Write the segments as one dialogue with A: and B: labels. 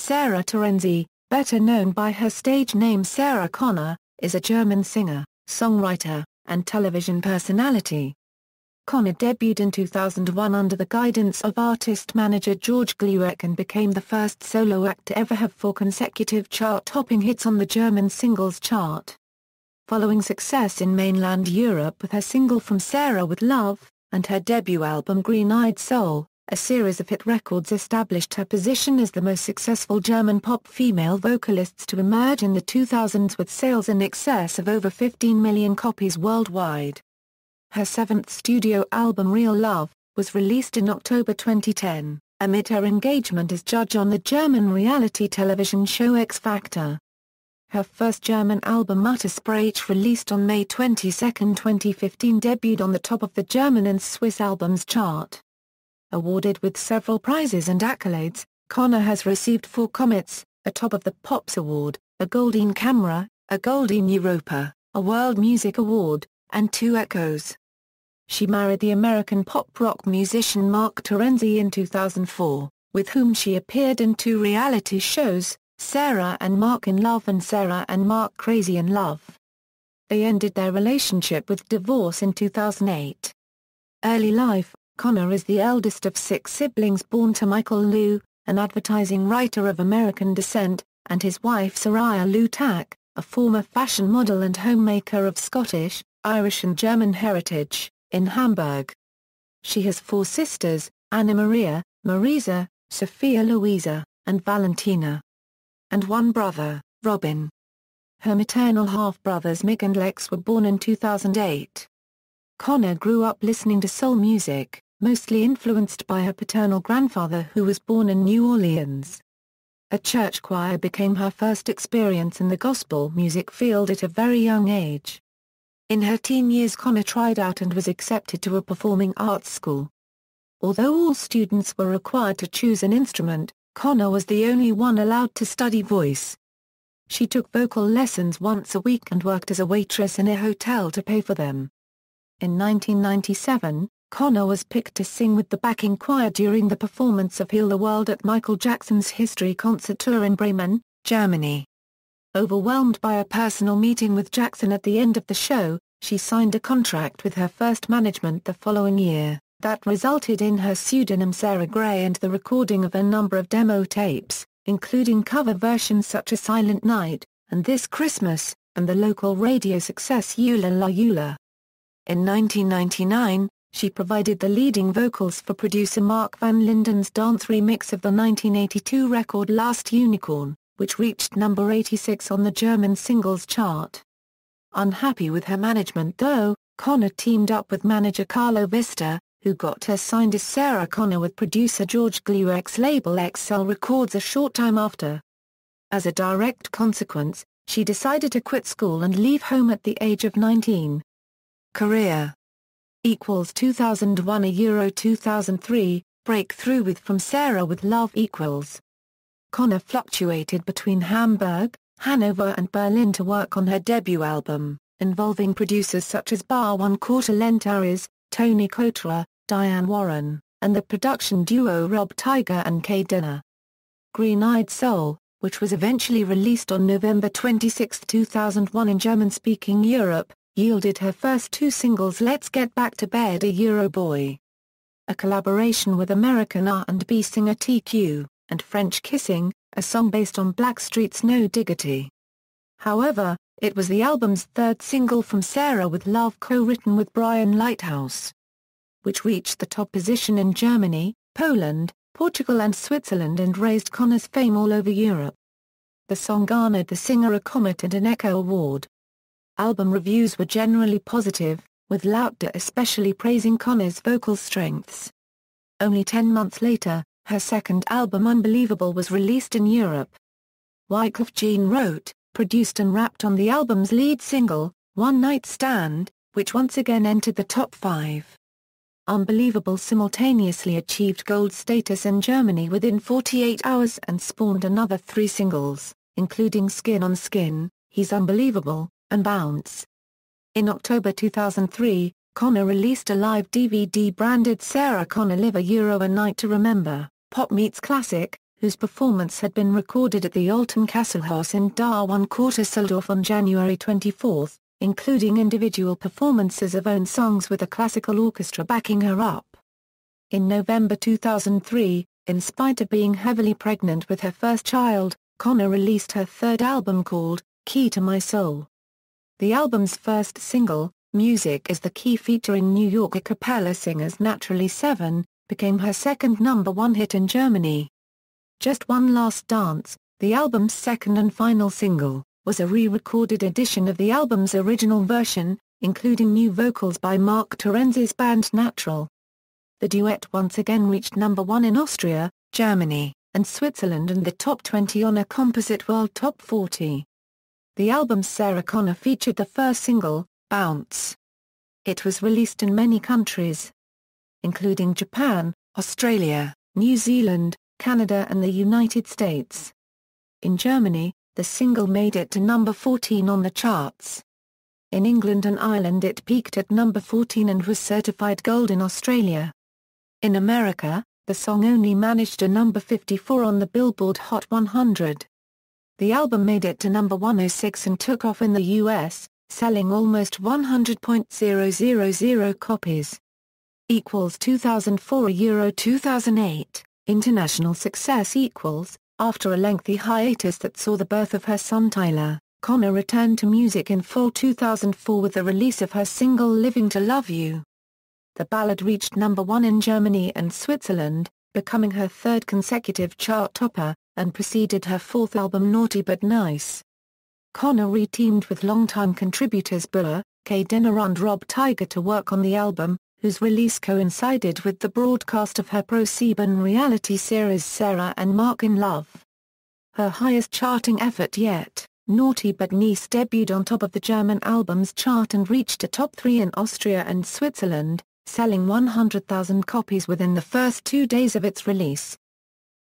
A: Sarah Terenzi, better known by her stage name Sarah Connor, is a German singer, songwriter, and television personality. Connor debuted in 2001 under the guidance of artist-manager George Glueck and became the first solo act to ever have 4 consecutive chart-topping hits on the German singles chart. Following success in mainland Europe with her single From Sarah with Love, and her debut album Green-Eyed Soul, a series of hit records established her position as the most successful German pop female vocalists to emerge in the 2000s with sales in excess of over 15 million copies worldwide. Her 7th studio album Real Love, was released in October 2010, amid her engagement as judge on the German reality television show X Factor. Her first German album Muttersprache, released on May 22, 2015, debuted on the top of the German and Swiss albums chart. Awarded with several prizes and accolades, Connor has received 4 Comets, a Top of the Pops Award, a Golden Camera, a Golden Europa, a World Music Award, and 2 Echoes. She married the American pop-rock musician Mark Terenzi in 2004, with whom she appeared in 2 reality shows, Sarah and Mark in Love and Sarah and Mark Crazy in Love. They ended their relationship with divorce in 2008. Early life: Connor is the eldest of 6 siblings born to Michael Liu, an advertising writer of American descent, and his wife Soraya Liu Tack, a former fashion model and homemaker of Scottish, Irish and German heritage, in Hamburg. She has 4 sisters, Anna Maria, Marisa, Sophia Louisa, and Valentina. And 1 brother, Robin. Her maternal half-brothers Mick and Lex were born in 2008. Connor grew up listening to soul music, mostly influenced by her paternal grandfather who was born in New Orleans. A church choir became her first experience in the gospel music field at a very young age. In her teen years Connor tried out and was accepted to a performing arts school. Although all students were required to choose an instrument, Connor was the only one allowed to study voice. She took vocal lessons once a week and worked as a waitress in a hotel to pay for them. In 1997, Connor was picked to sing with the backing choir during the performance of Heal the World at Michael Jackson's History concert tour in Bremen, Germany. Overwhelmed by a personal meeting with Jackson at the end of the show, she signed a contract with her first management the following year, that resulted in her pseudonym Sarah Gray and the recording of a number of demo tapes, including cover versions such as Silent Night, and This Christmas, and the local radio success Eula La Eula. In 1999, she provided the leading vocals for producer Mark Van Linden's dance remix of the 1982 record Last Unicorn, which reached number 86 on the German singles chart. Unhappy with her management though, Connor teamed up with manager Carlo Vista, who got her signed as Sarah Connor with producer George Glueck's label XL Records a short time after. As a direct consequence, she decided to quit school and leave home at the age of 19. Career equals 2001 Euro 2003, breakthrough with From Sarah with Love equals. Connor fluctuated between Hamburg, Hanover and Berlin to work on her debut album, involving producers such as Bar1 Cortalentaris, Tony Cotra, Diane Warren, and the production duo Rob Tiger and Kay Dinner. Green-Eyed Soul, which was eventually released on November 26, 2001 in German-speaking Europe, yielded her first 2 singles Let's Get Back to Bed a Euroboy, a collaboration with American R&B singer TQ, and French Kissing, a song based on Blackstreet's No Diggity. However, it was the album's 3rd single From Sarah with Love co-written with Brian Lighthouse, which reached the top position in Germany, Poland, Portugal and Switzerland and raised Connor's fame all over Europe. The song garnered the singer a Comet and an Echo Award. Album reviews were generally positive, with Lauter especially praising Connor's vocal strengths. Only 10 months later, her 2nd album Unbelievable was released in Europe. Wyclef Jean wrote, produced and rapped on the album's lead single, One Night Stand, which once again entered the top 5. Unbelievable simultaneously achieved gold status in Germany within 48 hours and spawned another 3 singles, including Skin on Skin, He's Unbelievable, and Bounce. In October 2003, Connor released a live DVD branded Sarah Connor Live a Euro a Night to Remember, Pop Meets Classic, whose performance had been recorded at the Alten Kasselhaus in Darwin-Quartersdorf on January 24, including individual performances of own songs with a classical orchestra backing her up. In November 2003, in spite of being heavily pregnant with her first child, Connor released her third album called Key to My Soul. The album's first single, Music is the Key, featuring New York a cappella singers Naturally 7, became her second #1 hit in Germany. Just One Last Dance, the album's second and final single, was a re-recorded edition of the album's original version, including new vocals by Mark Terenzi's band Natural. The duet once again reached #1 in Austria, Germany, and Switzerland and the top 20 on a composite world top 40. The album's Sarah Connor featured the first single, Bounce. It was released in many countries, including Japan, Australia, New Zealand, Canada and the United States. In Germany, the single made it to #14 on the charts. In England and Ireland it peaked at #14 and was certified gold in Australia. In America, the song only managed a #54 on the Billboard Hot 100. The album made it to #106 and took off in the US, selling almost 100,000 copies. 2004 2008, international success. After a lengthy hiatus that saw the birth of her son Tyler, Connor returned to music in fall 2004 with the release of her single Living to Love You. The ballad reached #1 in Germany and Switzerland, becoming her third consecutive chart topper, and preceded her fourth album Naughty But Nice. Connor re-teamed with longtime contributors Buller, K. Dinner and Rob Tiger to work on the album, whose release coincided with the broadcast of her pro-Sieben reality series Sarah and Mark in Love. Her highest charting effort yet, Naughty But Nice debuted on top of the German albums chart and reached a top 3 in Austria and Switzerland, selling 100,000 copies within the first 2 days of its release.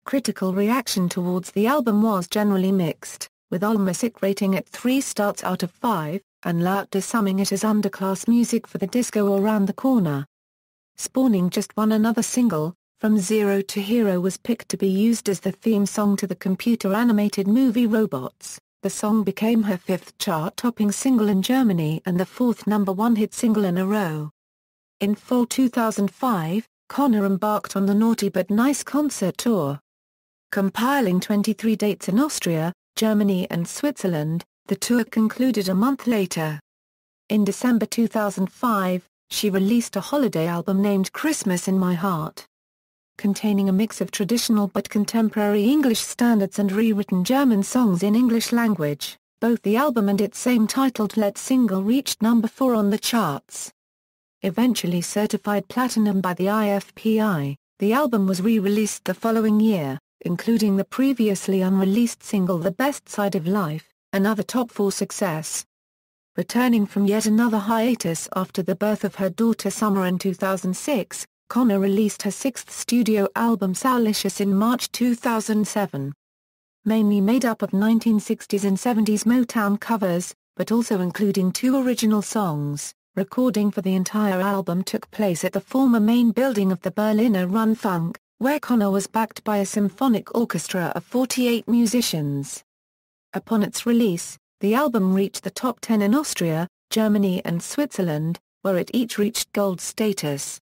A: Critical reaction towards the album was generally mixed, with AllMusic rating it 3 stars out of 5, and Lauter summing it as underclass music for the disco or round the corner. Spawning just one another single, From Zero to Hero was picked to be used as the theme song to the computer-animated movie Robots. The song became her 5th chart-topping single in Germany and the 4th #1 hit single in a row. In fall 2005, Connor embarked on the Naughty But Nice concert tour. Compiling 23 dates in Austria, Germany and Switzerland, the tour concluded a month later. In December 2005, she released a holiday album named Christmas in My Heart. Containing a mix of traditional but contemporary English standards and rewritten German songs in English language, both the album and its same-titled lead single reached #4 on the charts. Eventually certified platinum by the IFPI, the album was re-released the following year, including the previously unreleased single The Best Side of Life, another top 4 success. Returning from yet another hiatus after the birth of her daughter Summer in 2006, Connor released her 6th studio album Soulicious in March 2007. Mainly made up of 1960s and 70s Motown covers, but also including 2 original songs, recording for the entire album took place at the former main building of the Berliner Rundfunk, where Connor was backed by a symphonic orchestra of 48 musicians. Upon its release, the album reached the top 10 in Austria, Germany and Switzerland, where it each reached gold status.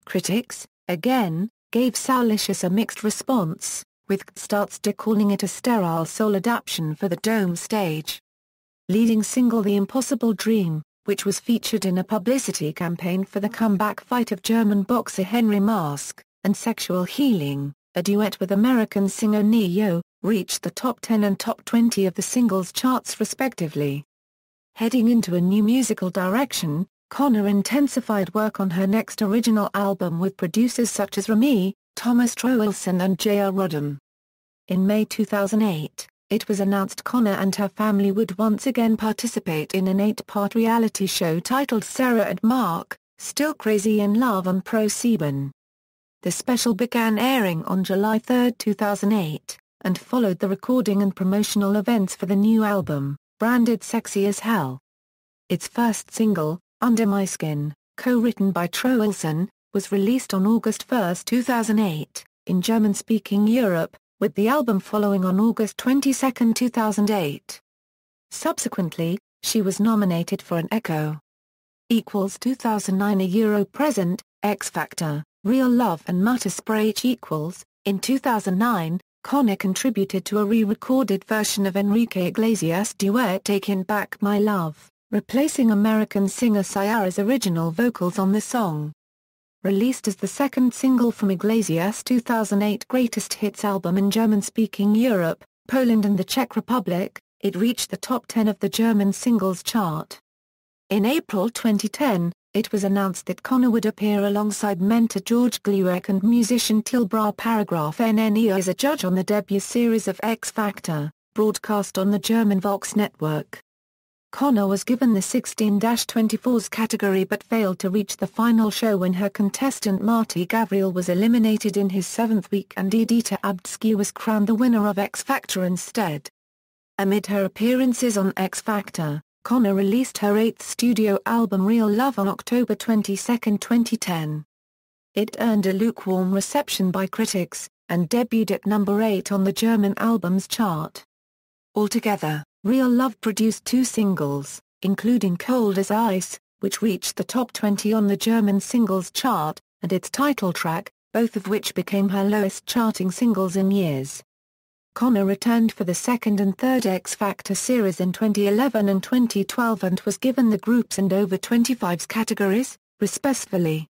A: Critics, again, gave Soulicious a mixed response, with Starts calling it a sterile soul adaptation for the Dome stage. Leading single The Impossible Dream, which was featured in a publicity campaign for the comeback fight of German boxer Henry Mask, and Sexual Healing, a duet with American singer Ne-Yo, reached the top 10 and top 20 of the singles charts respectively. Heading into a new musical direction, Connor intensified work on her next original album with producers such as Remy, Thomas Troelsen and J.R. Rodham. In May 2008, it was announced Connor and her family would once again participate in an 8-part reality show titled Sarah and Mark, Still Crazy in Love on ProSieben. The special began airing on July 3, 2008, and followed the recording and promotional events for the new album, branded Sexy as Hell. Its first single, Under My Skin, co-written by Troelsen, was released on August 1, 2008, in German-speaking Europe, with the album following on August 22, 2008. Subsequently, she was nominated for an Echo equals 2009 a Europresent, X Factor, Real Love and Muttersprache equals. In 2009, Connor contributed to a re-recorded version of Enrique Iglesias' duet Taking Back My Love, replacing American singer Ciara's original vocals on the song. Released as the second single from Iglesias' 2008 Greatest Hits album in German-speaking Europe, Poland and the Czech Republic, it reached the top 10 of the German singles chart. In April 2010, it was announced that Connor would appear alongside mentor George Glueck and musician Tilbra Paragraph NNE as a judge on the debut series of X Factor, broadcast on the German Vox network. Connor was given the 16-24s category but failed to reach the final show when her contestant Marty Gavriel was eliminated in his 7th week and Edita Abdski was crowned the winner of X Factor instead. Amid her appearances on X Factor, Connor released her 8th studio album Real Love on October 22, 2010. It earned a lukewarm reception by critics, and debuted at number 8 on the German albums chart. Altogether, Real Love produced 2 singles, including Cold as Ice, which reached the top 20 on the German singles chart, and its title track, both of which became her lowest charting singles in years. Connor returned for the second and third X Factor series in 2011 and 2012 and was given the groups and over 25s categories, respectively.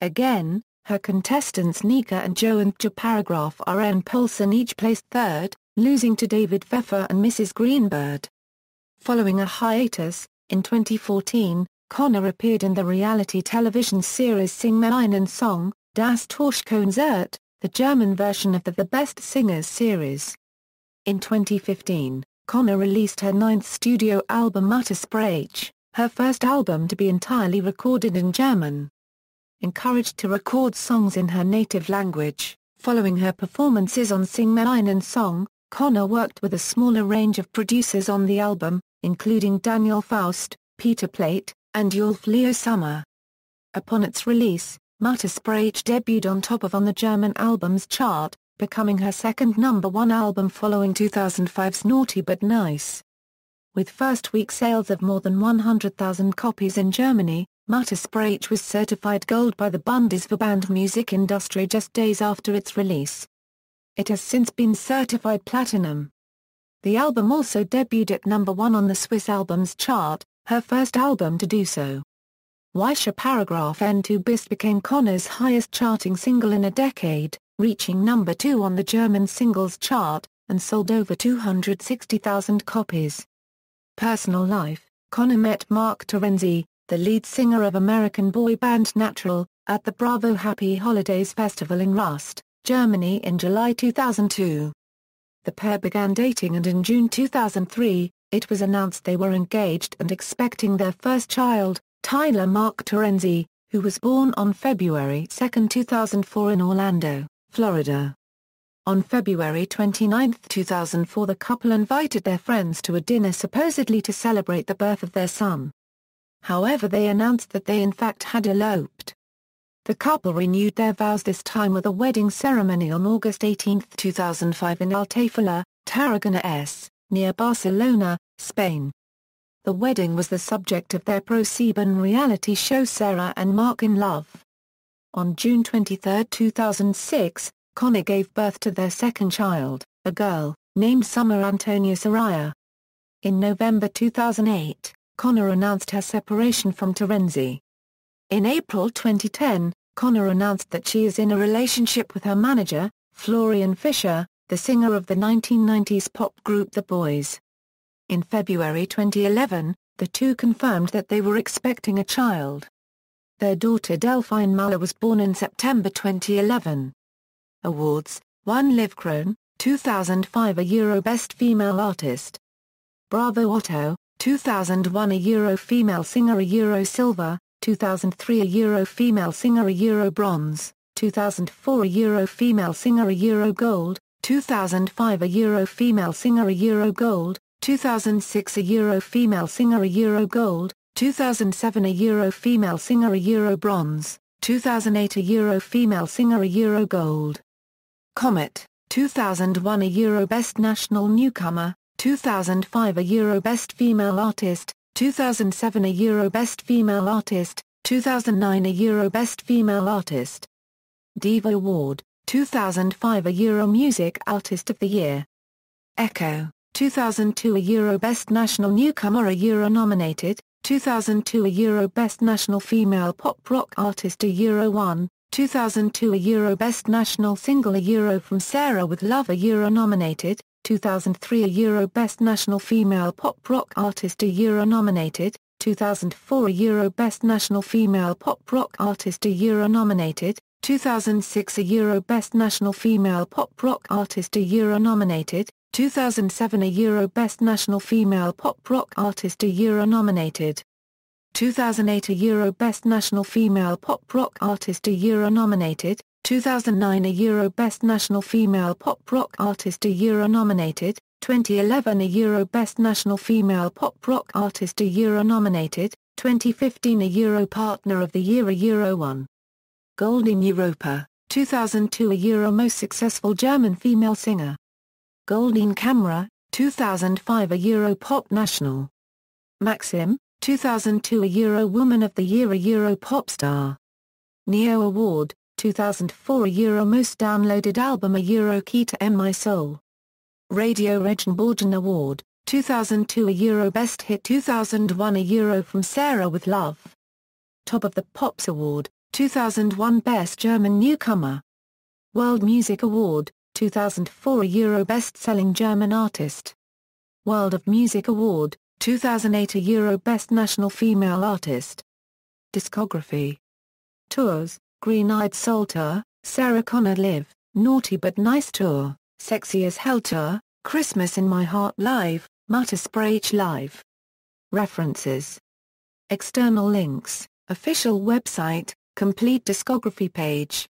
A: Again, her contestants Nika and Joe and J Paragraph RN Poulsen each placed third, losing to David Pfeffer and Mrs. Greenbird. Following a hiatus, in 2014, Connor appeared in the reality television series Sing Meinen Song, Das Torschkonzert, the German version of the Best Singers series. In 2015, Connor released her 9th studio album Muttersprache, her first album to be entirely recorded in German. Encouraged to record songs in her native language, following her performances on Sing Meinen Song, Connor worked with a smaller range of producers on the album, including Daniel Faust, Peter Plate, and Ulf Leo Sommer. Upon its release, Muttersprache debuted on top of on the German albums chart, becoming her second number 1 album following 2005's Naughty But Nice. With first-week sales of more than 100,000 copies in Germany, Muttersprache was certified gold by the Bundesverband Musikindustrie just days after its release. It has since been certified platinum. The album also debuted at number 1 on the Swiss albums chart, her first album to do so. Weischer Paragraph N2 Bist became Connor's highest charting single in a decade, reaching number 2 on the German singles chart, and sold over 260,000 copies. Personal life: Connor met Mark Terenzi, the lead singer of American boy band Natural, at the Bravo Happy Holidays Festival in Rust, Germany in July 2002. The pair began dating and in June 2003, it was announced they were engaged and expecting their first child, Tyler Mark Terenzi, who was born on February 2, 2004 in Orlando, Florida. On February 29, 2004 the couple invited their friends to a dinner supposedly to celebrate the birth of their son. However, they announced that they in fact had eloped. The couple renewed their vows this time with a wedding ceremony on August 18, 2005 in Altafulla, Tarragona near Barcelona, Spain. The wedding was the subject of their pro-Sieben reality show Sarah and Mark in Love. On June 23, 2006, Connor gave birth to their second child, a girl, named Summer Antonia Saraya. In November 2008, Connor announced her separation from Terenzi. In April 2010, Connor announced that she is in a relationship with her manager, Florian Fischer, the singer of the 1990s pop group The Boys. In February 2011, the two confirmed that they were expecting a child. Their daughter Delphine Muller was born in September 2011. Awards: 1 Livkrone, 2005 a Euro Best Female Artist. Bravo Otto, 2001 a Euro Female Singer a Euro Silver, 2003 a Euro Female Singer a Euro Bronze, 2004 a Euro Female Singer a Euro Gold, 2005 a Euro Female Singer a Euro Gold, 2006 a Euro Female Singer a Euro Gold, 2007 a Euro Female Singer a Euro Bronze, 2008 a Euro Female Singer a Euro Gold. Comet, 2001 a Euro Best National Newcomer, 2005 a Euro Best Female Artist, 2007 a Euro Best Female Artist, 2009 a Euro Best Female Artist. Diva Award, 2005 a Euro Music Artist of the Year. Echo, 2002 a Euro Best National Newcomer a Euro nominated, 2002 a Euro Best National Female Pop Rock Artist a Euro 1, 2002 a Euro Best National Single a Euro from Sarah with Love a Euro nominated, 2003 a Euro Best National Female Pop Rock Artist a Euro nominated, 2004 a Euro Best National Female Pop Rock Artist a Euro nominated, 2006 a Euro Best National Female Pop Rock Artist a Euro nominated, 2007 a Euro Best National Female Pop Rock Artist a Euro nominated. 2008 a Euro Best National Female Pop Rock Artist a Euro nominated, 2009 a Euro Best National Female Pop Rock Artist a Euro nominated, 2011 a Euro Best National Female Pop Rock Artist a Euro nominated, 2015 a Euro Partner of the Year a Euro 1. Golden Europa, 2002 a Euro Most Successful German Female Singer. Golden Camera, 2005 a Euro Pop National. Maxim, 2002 a Euro Woman of the Year a Euro Pop Star. Neo Award, 2004 a Euro Most Downloaded Album a Euro Key to M My Soul. Radio Regenbourgen Award, 2002 a Euro Best Hit 2001 a Euro from Sarah with Love. Top of the Pops Award, 2001 Best German Newcomer. World Music Award, 2004 a Euro Best-Selling German Artist. World of Music Award, 2008 a Euro Best National Female Artist. Discography. Tours, Green-Eyed Soul Tour, Sarah Connor Live, Naughty But Nice Tour, Sexy as Hell Tour, Christmas in My Heart Live, Muttersprache Live. References. External links, official website, complete discography page.